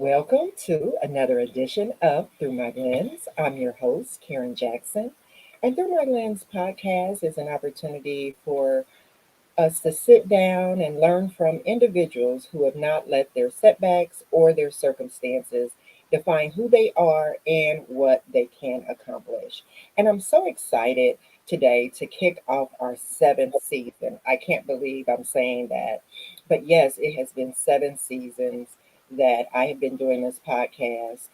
Welcome to another edition of Through My Lens. I'm your host, Karen Jackson. And Through My Lens podcast is an opportunity for us to sit down and learn from individuals who have not let their setbacks or their circumstances define who they are and what they can accomplish. And I'm so excited today to kick off our seventh season. I can't believe I'm saying that. But yes, it has been 7 seasons that I have been doing this podcast.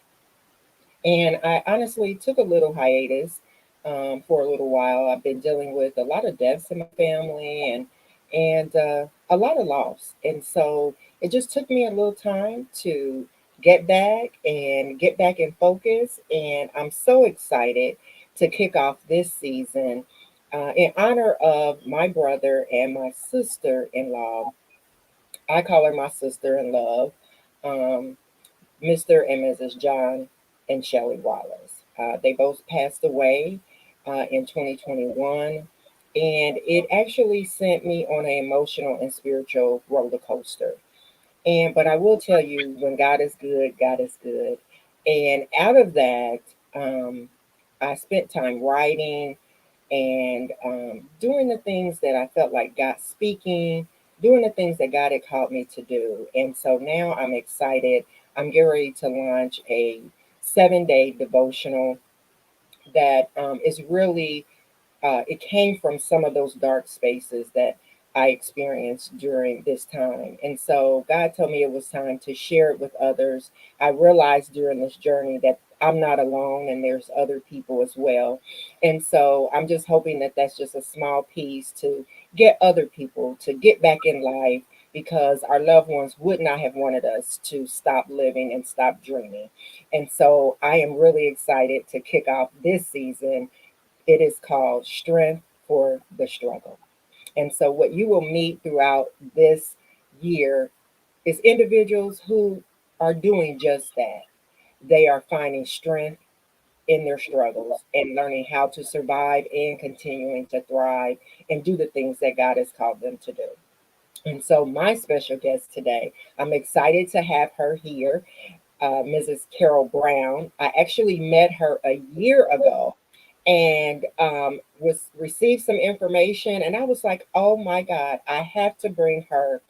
And I honestly took a little hiatus for a little while. I've been dealing with a lot of deaths in my family and a lot of loss. And so it just took me a little time to get back in focus. And I'm so excited to kick off this season in honor of my brother and my sister-in-law. I call her my sister in love. Um, Mr. and Mrs. John and Shelley Wallace. They both passed away in 2021, and it actually sent me on an emotional and spiritual roller coaster. But I will tell you, when God is good, God is good. And out of that, I spent time writing and doing the things that I felt like God speaking, doing the things that God had called me to do. And so now I'm excited. I'm getting ready to launch a 7-day devotional that is really it came from some of those dark spaces that I experienced during this time. And so God told me it was time to share it with others. I realized during this journey that I'm not alone and there's other people as well. And so I'm just hoping that that's just a small piece to get other people to get back in life because our loved ones would not have wanted us to stop living and stop dreaming. And so I am really excited to kick off this season. It is called Strength for the Struggle. And so, what you will meet throughout this year is individuals who are doing just that. They are finding strength in their struggles and learning how to survive and continuing to thrive and do the things that God has called them to do. And so, my special guest today, I'm excited to have her here, Mrs. Karol Brown. I actually met her a year ago and was received some information, and I was like, oh my God, I have to bring her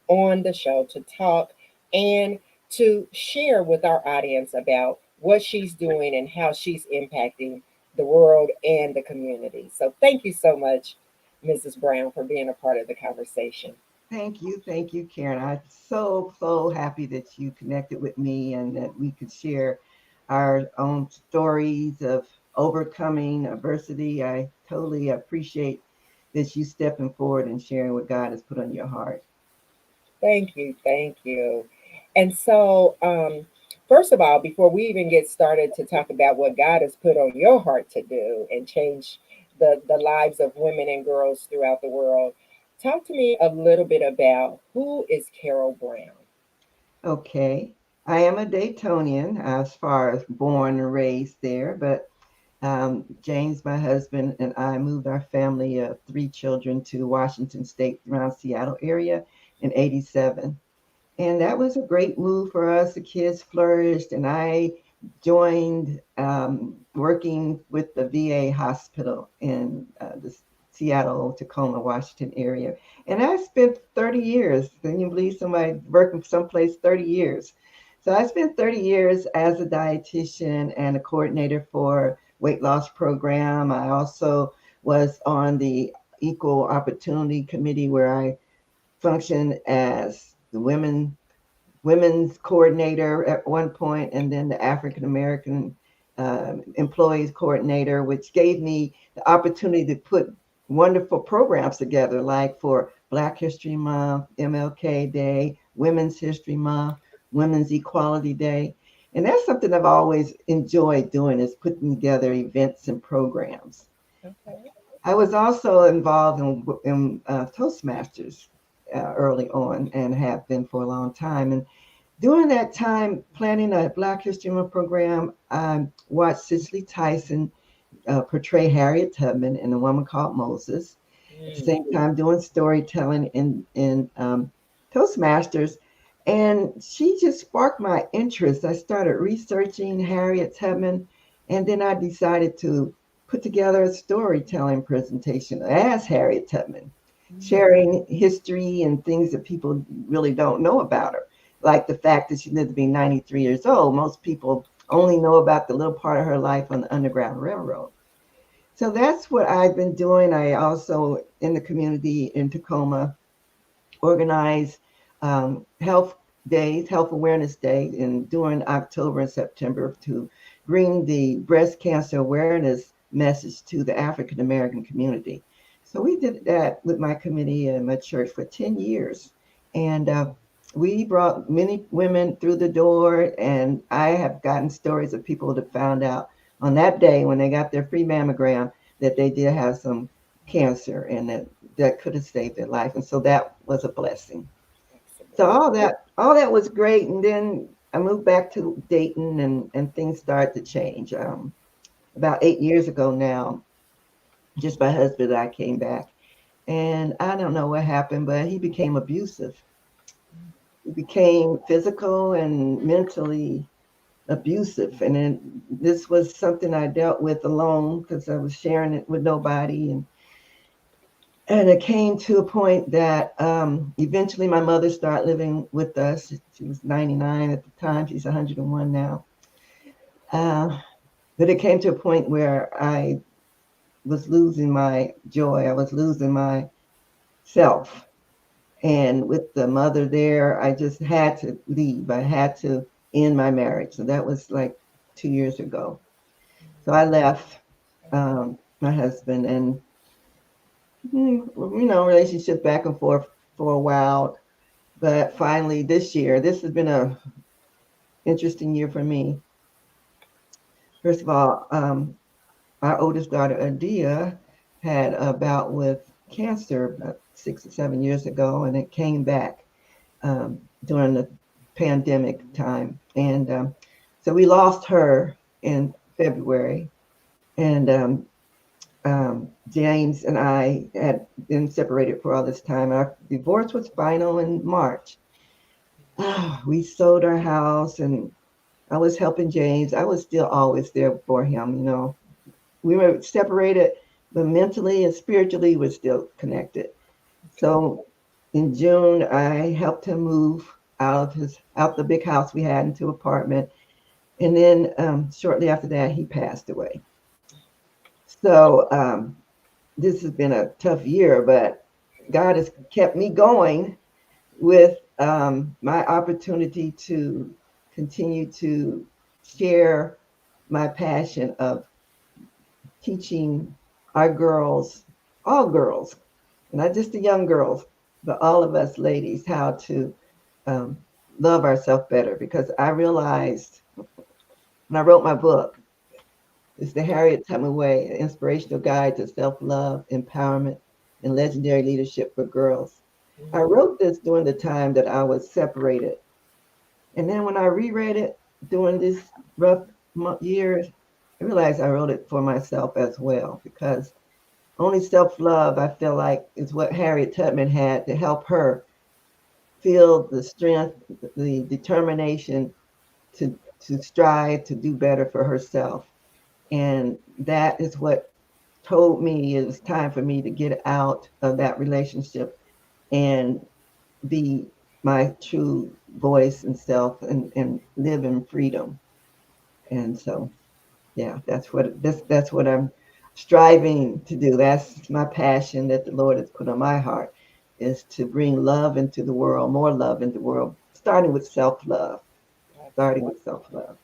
on the show to talk and to share with our audience about what she's doing and how she's impacting the world and the community. So thank you so much, Mrs. Brown, for being a part of the conversation. Thank you, Karen. I'm so happy that you connected with me and that we could share our own stories of overcoming adversity. I totally appreciate that you stepping forward and sharing what God has put on your heart. Thank you, thank you. And so, first of all, before we even get started to talk about what God has put on your heart to do and change the lives of women and girls throughout the world, talk to me a little bit about who is Karol Brown. Okay. I am a Daytonian as far as born and raised there, but James, my husband, and I moved our family of 3 children to Washington State around Seattle area in 87. And that was a great move for us. The kids flourished, and I joined working with the VA hospital in the Seattle, Tacoma, Washington area. And I spent 30 years. Can you believe somebody working someplace 30 years? So I spent 30 years as a dietitian and a coordinator for weight loss program. I also was on the Equal Opportunity Committee where I functioned as the women's coordinator at one point, and then the African American employees coordinator, which gave me the opportunity to put wonderful programs together, like for Black History Month, MLK Day, Women's History Month, Women's Equality Day. And that's something I've always enjoyed doing is putting together events and programs. Okay. I was also involved in Toastmasters early on and have been for a long time. And during that time, planning a Black History Month program, I watched Cicely Tyson portray Harriet Tubman in A Woman Called Moses. At the Mm, same time, doing storytelling in Toastmasters. And she just sparked my interest. I started researching Harriet Tubman, and then I decided to put together a storytelling presentation as Harriet Tubman, Mm. sharing history and things that people really don't know about her, like the fact that she lived to be 93 years old. Most people only know about the little part of her life on the Underground Railroad. So that's what I've been doing. I also, in the community in Tacoma, organize health days, health awareness day, in during October and September to bring the breast cancer awareness message to the African American community. So we did that with my committee and my church for 10 years. And we brought many women through the door, and I have gotten stories of people that found out on that day when they got their free mammogram that they did have some cancer and that could have saved their life. And so that was a blessing. So Absolutely. all that was great. And then I moved back to Dayton, and things started to change. About 8 years ago now, just my husband and I came back. And I don't know what happened, but he became abusive. He became physical and mentally abusive. And then this was something I dealt with alone because I was sharing it with nobody. And it came to a point that eventually my mother started living with us. She was 99 at the time. She's 101 now. Uh, but it came to a point where I was losing my joy. I was losing my self. And with the mother there, I just had to leave. I had to end my marriage. So that was like 2 years ago. So I left my husband, and relationship back and forth for a while. But finally, this year, this has been a interesting year for me. First of all, our oldest daughter, Adia, had a bout with cancer about 6 or 7 years ago, and it came back um, during the pandemic time. And so we lost her in February. And James and I had been separated for all this time. Our divorce was final in March. We sold our house, and I was helping James. I was still always there for him. We were separated, but mentally and spiritually we're still connected. Okay. So in June, I helped him move out the big house we had into an apartment, and then shortly after that, he passed away. So this has been a tough year, but God has kept me going with my opportunity to continue to share my passion of teaching our girls, all girls, not just the young girls, but all of us ladies, how to um, love ourselves better. Because I realized when I wrote my book, it's the Harriet Tubman Way, an inspirational guide to self love, empowerment, and legendary leadership for girls. I Mhm. wrote this during the time that I was separated. And then when I reread it during this rough years, I realized I wrote it for myself as well because only self love, I feel like, is what Harriet Tubman had to help her feel the strength, the determination to, to strive to do better for herself. And that is what told me it was time for me to get out of that relationship and be my true voice and self, and live in freedom. And so, yeah, that's what I'm striving to do. That's my passion that the Lord has put on my heart, is to bring love into the world, more love into the world, starting with self-love, starting Absolutely. with self-love.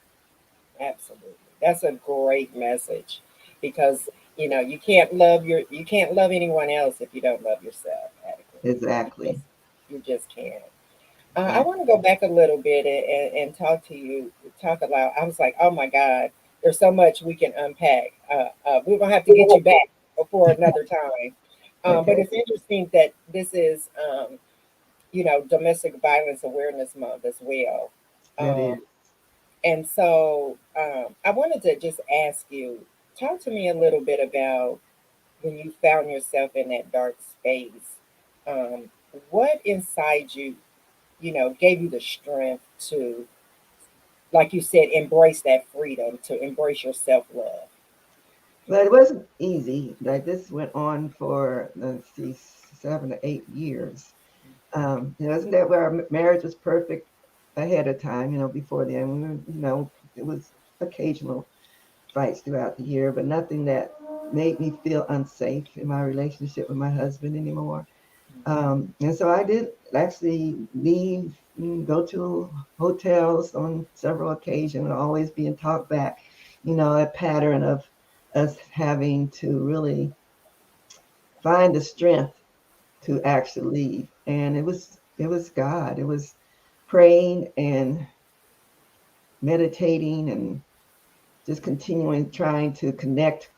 Absolutely. That's a great message because you can't love anyone else if you don't love yourself adequately. Exactly. You just can't. I Exactly. want to go back a little bit and talk to you, talk about. I was like, oh my God, there's so much we can unpack. We're gonna have to get you back for another time. But Okay. it's interesting that this is, Domestic Violence Awareness Month as well. That Um, is. and so I wanted to just ask you, talk to me a little bit about when you found yourself in that dark space. Um, what inside you gave you the strength to, like you said, embrace that freedom, to embrace your self love? But it wasn't easy. Like this went on for, let's see, 7 to 8 years. It wasn't that our marriage was perfect ahead of time, before then. It was occasional fights throughout the year, but nothing that made me feel unsafe in my relationship with my husband anymore. And so I did actually leave, go to hotels on several occasions, always being talked back, a pattern of us having to really find the strength to actually leave. And it was God. It was praying and meditating and just continuing trying to connect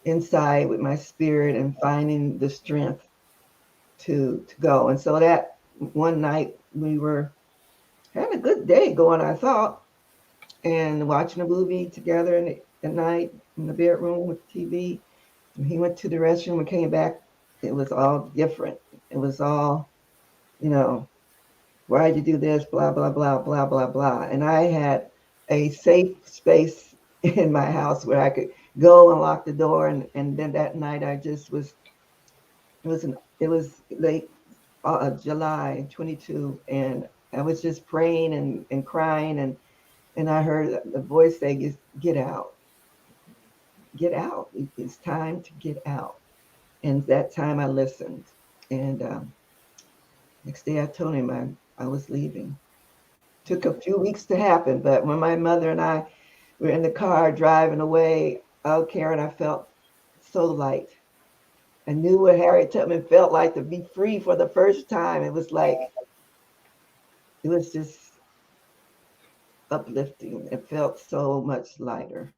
inside with my spirit and finding the strength to go. And so that one night we were having a good day going, I thought, and watching a movie together at night in the bedroom with TV. And he went to the restroom and came back. It was all different. It was all, you know, why'd you do this? Blah, blah, blah, blah, blah, blah. And I had a safe space in my house where I could go and lock the door. And then that night I just was, it was late July 22. And I was just praying and crying. And I heard the voice say, get out, get out. It's time to get out. And that time I listened. And next day I told him I was leaving. Took a few weeks to happen, but when my mother and I were in the car driving away, oh, Karen, I felt so light. I knew what Harriet Tubman felt like to be free for the first time. It was like, it was just uplifting. It felt so much lighter.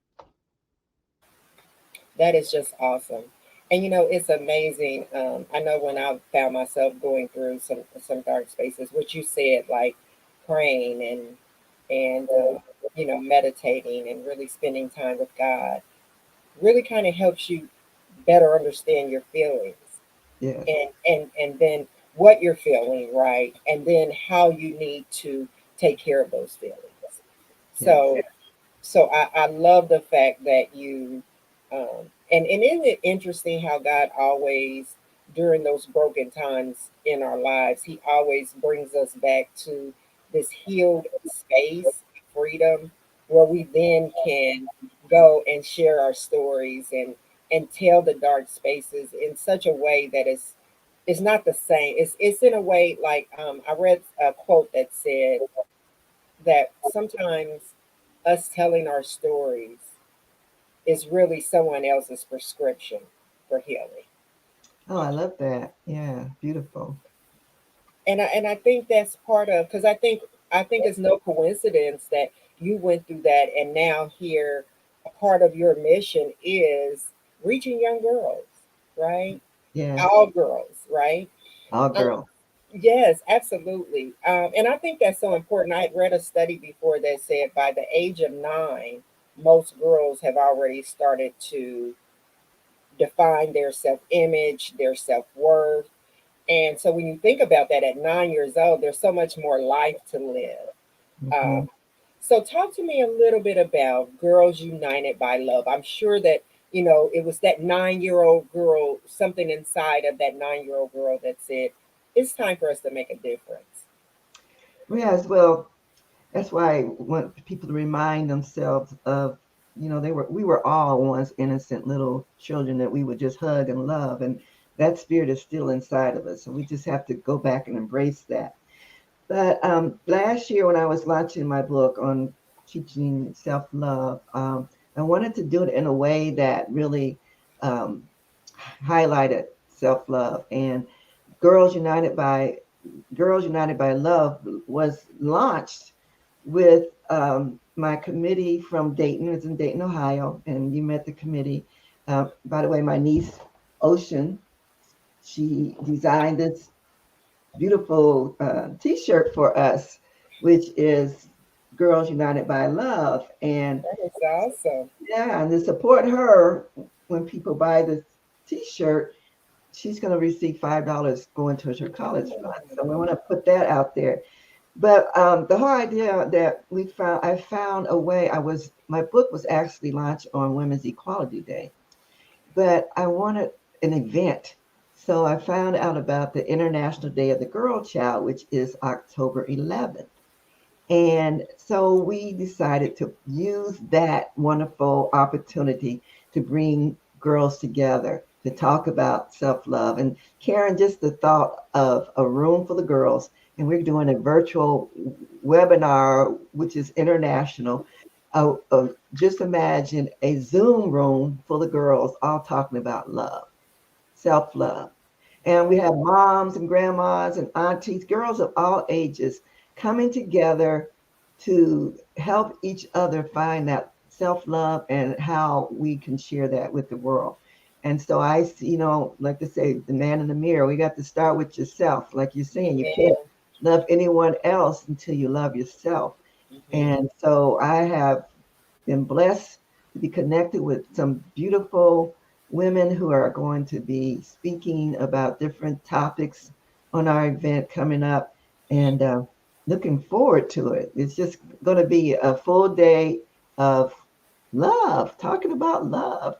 That is just awesome. And it's amazing. I know when I found myself going through some dark spaces, what you said, like praying and meditating and really spending time with God, really kind of helps you better understand your feelings, Yes, and then what you're feeling, right? And then how you need to take care of those feelings. yes, So I love the fact that and isn't it interesting how God always, during those broken times in our lives, He always brings us back to this healed space, freedom, where we then can go and share our stories and tell the dark spaces in such a way that is not the same. It's in a way like, I read a quote that said that sometimes us telling our stories is really someone else's prescription for healing. oh, I love that. Yeah, beautiful. And I think that's part of, because I think it's no coincidence that you went through that, and now here a part of your mission is reaching young girls, right? Yes, All girls, right? all Um, girl. yes, absolutely. And I think that's so important. I had read a study before that said by the age of 9, most girls have already started to define their self image, their self worth. And so when you think about that at 9 years old, there's so much more life to live. Hmm. Um, so talk to me a little bit about Girls United by Love. I'm sure that, it was that 9-year-old girl, something inside of that 9-year-old girl that said, it's time for us to make a difference. Yes, well, that's why I want people to remind themselves of, we were all once innocent little children that we would just hug and love, and that spirit is still inside of us. So we just have to go back and embrace that. But last year, when I was launching my book on teaching self love, I wanted to do it in a way that really um, highlighted self love. And Girls United by Girls United by Love was launched with my committee from Dayton. It's in Dayton, Ohio, and you met the committee. By the way, my niece Ocean, she designed this beautiful T-shirt for us, which is Girls United by Love. And That is awesome. yeah, and to support her, when people buy this T-shirt, she's going to receive $5 going towards her college fund. So we want to put that out there. But the whole idea that I found a way. My book was actually launched on Women's Equality Day, but I wanted an event. So I found out about the International Day of the Girl Child, which is October 11th. And so we decided to use that wonderful opportunity to bring girls together to talk about self love. And Karen, just the thought of a room full of girls, and we're doing a virtual webinar, which is international. Just imagine a Zoom room full of girls all talking about love, self love. And we have moms and grandmas and aunties, girls of all ages coming together to help each other find that self love and how we can share that with the world. And so I see, like to say, the man in the mirror, we got to start with yourself. Like you're saying, you can't Amen. love anyone else until you love yourself. Hmm. And so I have been blessed to be connected with some beautiful women who are going to be speaking about different topics on our event coming up, and looking forward to it. It's just going to be a full day of love, talking about love.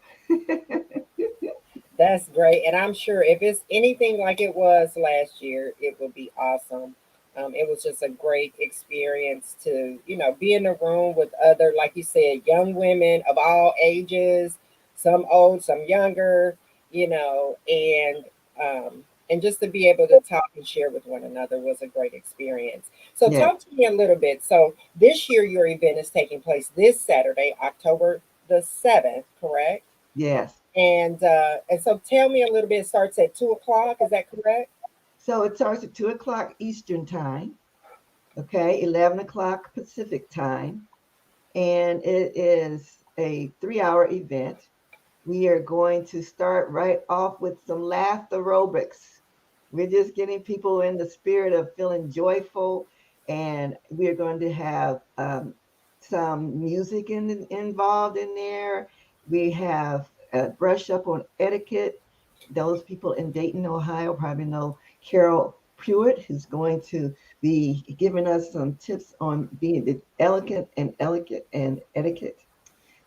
That's great. And I'm sure if it's anything like it was last year, it will be awesome. It was just a great experience to, be in a room with other, like you said, young women of all ages, some old, some younger, and just to be able to talk and share with one another was a great experience. So Yeah, talk to me a little bit. So this year your event is taking place this Saturday, October the 7th, correct? yes. And so tell me a little bit. It starts at 2 o'clock. Is that correct? So it starts at 2 o'clock Eastern time, okay, 11 o'clock Pacific time, and it is a 3 hour event. We are going to start right off with some laughter aerobics. We're just getting people in the spirit of feeling joyful, and we're going to have some music involved in there. We have a brush up on etiquette. Those people in Dayton, Ohio, probably know Carol Pruitt, who's going to be giving us some tips on being elegant and etiquette.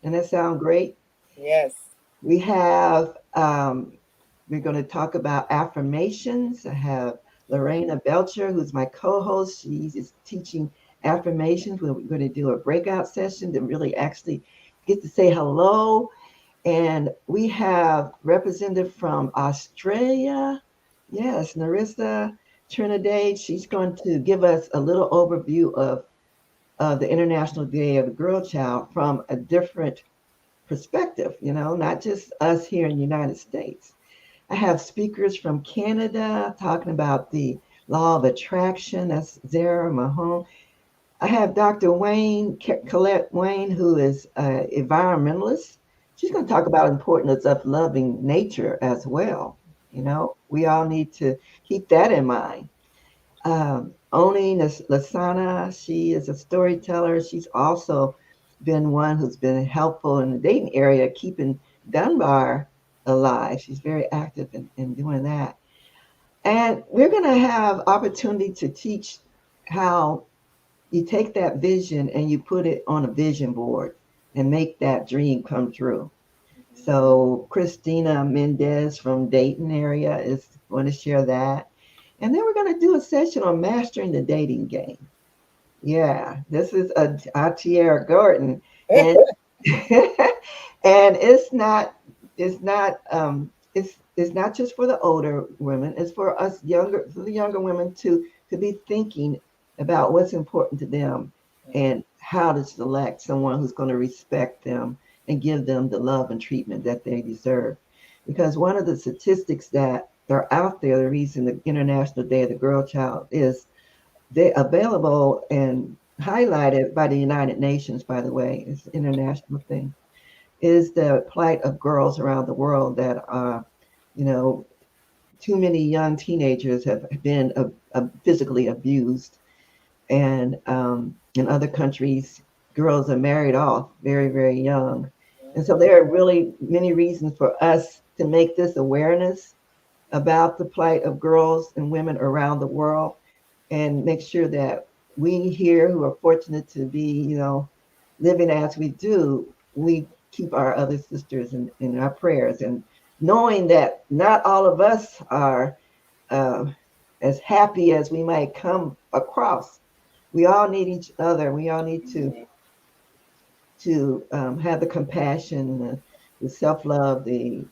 And that sound great. Yes. We have, we're going to talk about affirmations. I have Lorena Belcher, who's my co host. She is teaching affirmations. We're going to do a breakout session to really actually get to say hello. And we have representative from Australia. Yes, Narissa Trinidad. She's going to give us a little overview of the International Day of the Girl Child from a different perspective, not just us here in the United States. I have speakers from Canada talking about the law of attraction. That's Zara Mahone. I have Dr. Colette Wayne, who is an environmentalist. She's going to talk about the importance of loving nature as well. We all need to keep that in mind. Oni Lasana, she is a storyteller. She's also been one who's been helpful in the Dayton area, keeping Dunbar alive. She's very active in doing that. And we're going to have opportunity to teach how you take that vision and you put it on a vision board and make that dream come true. So Christina Mendez from Dayton area is going to share that. And then we're going to do a session on mastering the dating game. Yeah, this is a Tierra Gordon, and and it's not just for the older women. It's for us for the younger women to be thinking about what's important to them and how to select someone who's going to respect them and give them the love and treatment that they deserve. Because one of the statistics that are out there, the reason the International Day of the Girl Child is they available and highlighted by the United Nations, by the way, it's an international thing, is the plight of girls around the world that are, you know, too many young teenagers have been physically abused. And in other countries, girls are married off very, very young. And so there are really many reasons for us to make this awareness about the plight of girls and women around the world and make sure that we here who are fortunate to be, living as we do, we keep our other sisters in our prayers, and knowing that not all of us are uh, as happy as we might come across. We all need each other. We all need to have the compassion, the self love, the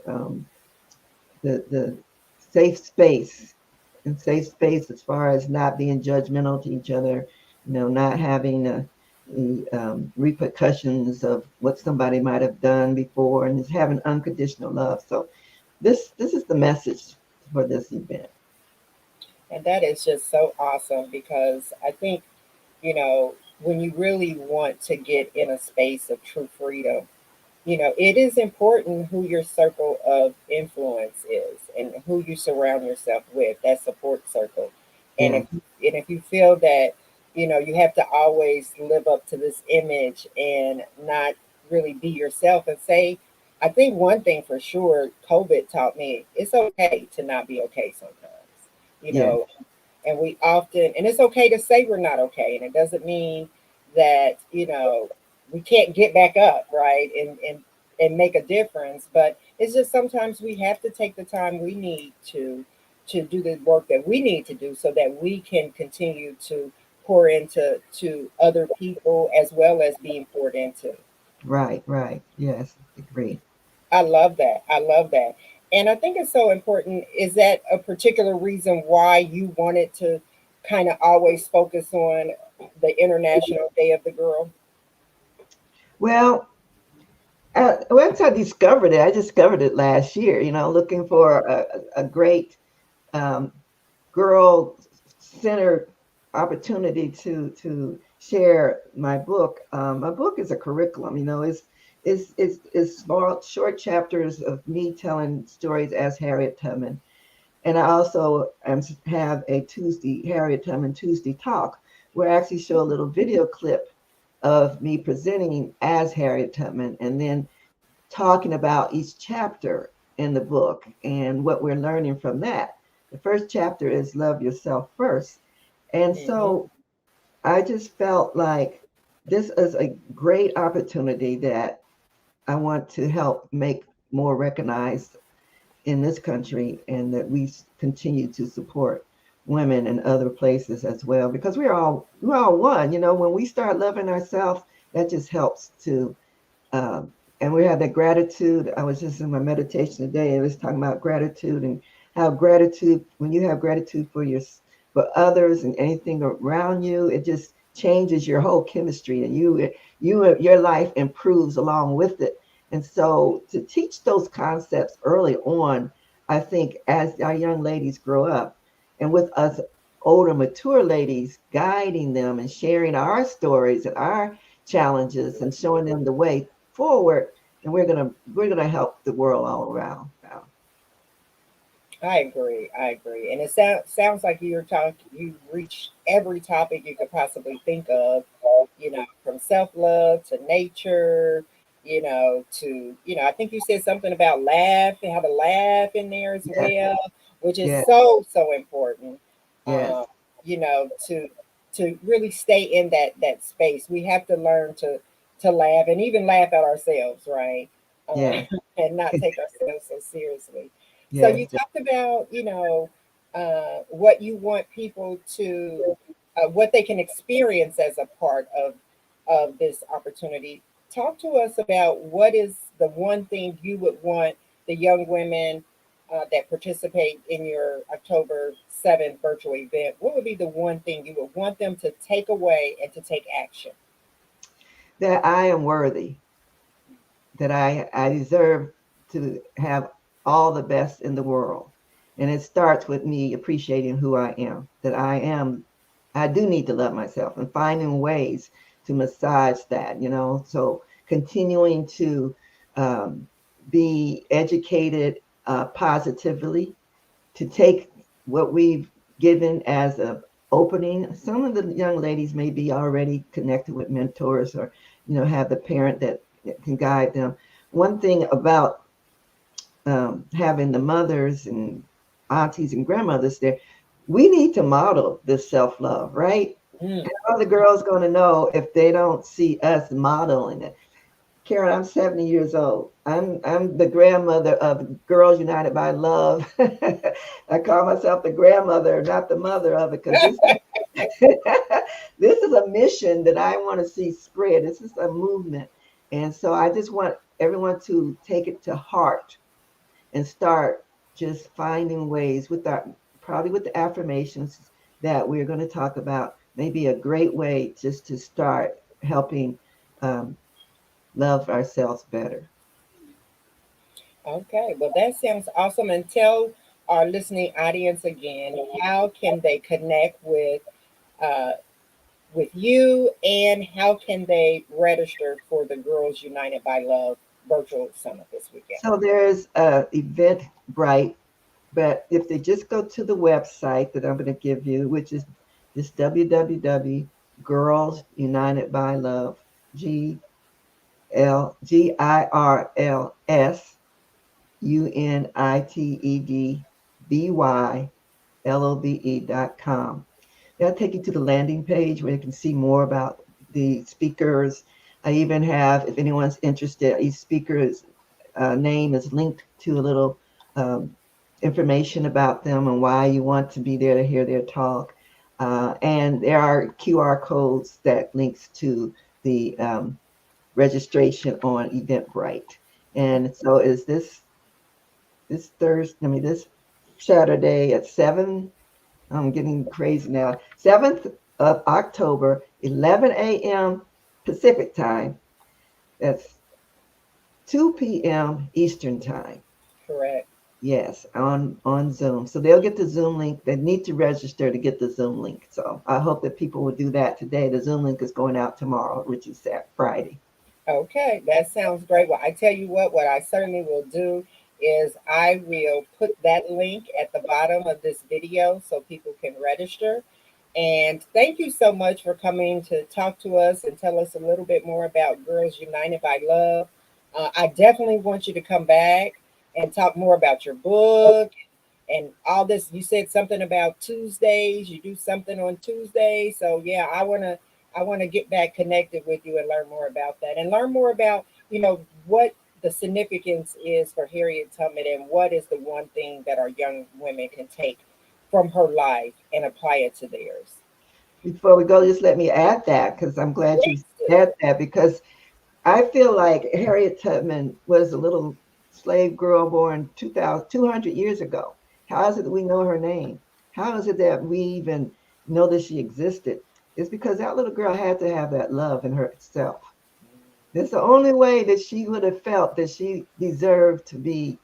safe space, and safe space as far as not being judgmental to each other, not having the repercussions of what somebody might have done before, and just having unconditional love. So this is the message for this event. And that is just so awesome because I think, when you really want to get in a space of true freedom, it is important who your circle of influence is and who you surround yourself with, that support circle. And Yeah, if you feel that, you have to always live up to this image and not really be yourself and say, I think one thing for sure, COVID taught me it's okay to not be okay sometimes, you yeah, know, and we often, and it's okay to say we're not okay. And it doesn't mean that, we can't get back up, right? And make a difference. But it's just sometimes we have to take the time we need to do the work that we need to do so that we can continue to pour into to other people as well as being poured into. right, right. Yes, agree. I love that. I love that. And I think it's so important. Is that a particular reason why you wanted to kind of always focus on the International Day of the Girl? Well, once I discovered it last year, looking for a great um, girl centered opportunity to share my book. My book is a curriculum. It's small, short chapters of me telling stories as Harriet Tubman, and I also have a Tuesday Harriet Tubman Tuesday talk, where I actually show a little video clip of me presenting as Harriet Tubman, and then talking about each chapter in the book and what we're learning from that. The first chapter is Love Yourself First. And Hmm. so I just felt like this is a great opportunity that I want to help make more recognized in this country, and that we continue to support women in other places as well, because we're all one. When we start loving ourselves, that just helps to and we have that gratitude. I was just in my meditation today. I was talking about gratitude, and how gratitude, when you have gratitude for others and anything around you, it just changes your whole chemistry, and your life improves along with it. And so to teach those concepts early on, I think as our young ladies grow up, and with us older, mature ladies guiding them and sharing our stories and our challenges and showing them the way forward, and we're gonna help the world all around now. I agree. I agree. And it sounds like you reach every topic you could possibly think of, from self-love to nature, I think you said something about how to laugh in there as Yes, well, which is yes, so important. yes, Um, to really stay in that space. We have to learn to laugh and even laugh at ourselves, right? Uh, yes, and not take ourselves so seriously. So yes, you talked about, what you want people to, what they can experience as a part of this opportunity. Talk to us about what is the one thing you would want the young women that participate in your October 7th virtual event. What would be the one thing you would want them to take away and to take action? that I am worthy, that I deserve to have all the best in the world. And it starts with me appreciating who I am, that I do need to love myself, and finding ways to massage that, So continuing to um, be educated positively, to take what we've given as a opening. Some of the young ladies may be already connected with mentors, or have the parent that can guide them. One thing about having the mothers and aunties and grandmothers there, we need to model this self-love, right? Mm. How are the girls going to know if they don't see us modeling it? Karen, I'm 70 years old. I'm the grandmother of Girls United by Love. I call myself the grandmother, not the mother of it, because this this is a mission that I want to see spread. This is a movement. And so I just want everyone to take it to heart and start just finding ways with our, probably with the affirmations that we're going to talk about, maybe a great way just to start helping um, love ourselves better. Okay, well, that sounds awesome. And tell our listening audience again, how can they connect uh, with you, and how can they register for the Girls United by Love virtual summit this weekend? So there's a Eventbrite, but if they just go to the website that I'm going to give you, which is just www Girls United by Love, GirlsUnitedByLove.com. That'll take you to the landing page where you can see more about the speakers. I even have, if anyone's interested, each speaker's name is linked to a little um, information about them and why you want to be there to hear their talk. And there are QR codes that links to the registration on Eventbrite. And so is this Thursday, I mean this Saturday at 7, I'm getting crazy now. 7th of October, 11 a.m. Pacific time. That's 2 p.m. Eastern time. Correct. Yes, on Zoom. So they'll get the Zoom link. They need to register to get the Zoom link. So I hope that people will do that today. The Zoom link is going out tomorrow, which is Friday. Okay, that sounds great. Well, I tell you what I certainly will do is I will put that link at the bottom of this video so people can register. And thank you so much for coming to talk to us and tell us a little bit more about Girls United by Love. I definitely want you to come back and talk more about your book and all this. You said something about Tuesdays. You do something on Tuesday. So yeah, I want to get back connected with you and learn more about that and learn more about, what the significance is for Harriet Tubman and what is the one thing that our young women can take from her life and apply it to theirs. Before we go, just let me add that because I'm glad you Please do. said that because I feel like Harriet Tubman was a little slave girl born 200 years ago. How is it that we know her name? How is it that we even know that she existed? It's because that little girl had to have that love in herself. It's the only way that she would have felt that she deserved to be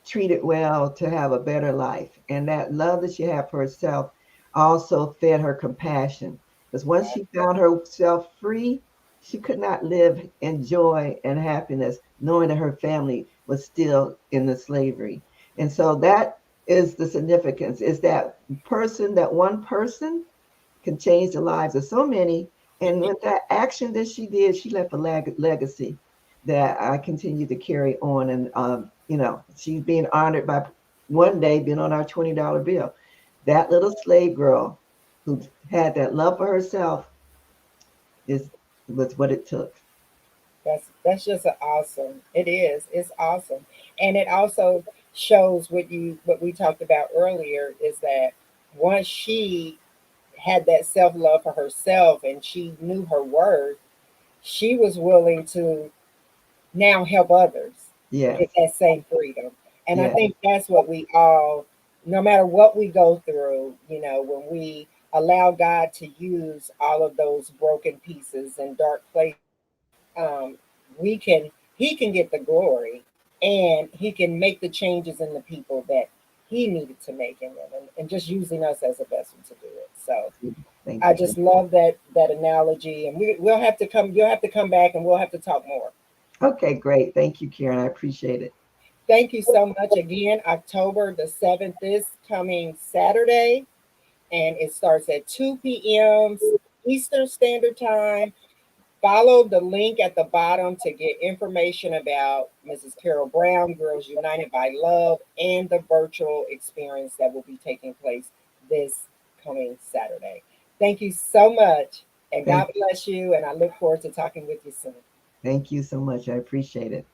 treated well, to have a better life. And that love that she had for herself also fed her compassion. Because once she found herself free, she could not live in joy and happiness, knowing that her family was still in the slavery. And so that is the significance, is that person, that one person can change the lives of so many. And with that action that she did, she left a legacy that I continue to carry on. And, she's being honored by one day being on our $20 bill. That little slave girl who had that love for herself is was what it took. That's just awesome. It is. It's awesome. And it also shows what we talked about earlier is that once she had that self-love for herself and she knew her worth, she was willing to now help others Yes, get that same freedom. And I yes, think that's what we all, no matter what we go through, when we allow God to use all of those broken pieces and dark places, um, we can he can get the glory, and he can make the changes in the people that he needed to make in them, and just using us as a vessel to do it. So thank I you. just love that analogy, and we'll have to come. You'll have to come back, and we'll have to talk more. Okay, great. Thank you, Karen. I appreciate it. Thank you so much again. October the 7th is coming Saturday, and it starts at 2 p.m. Eastern Standard Time. Follow the link at the bottom to get information about Mrs. Karol Brown, Girls United by Love, and the virtual experience that will be taking place this coming Saturday. Thank you so much. And God Thank, bless you. And I look forward to talking with you soon. thank you so much. I appreciate it.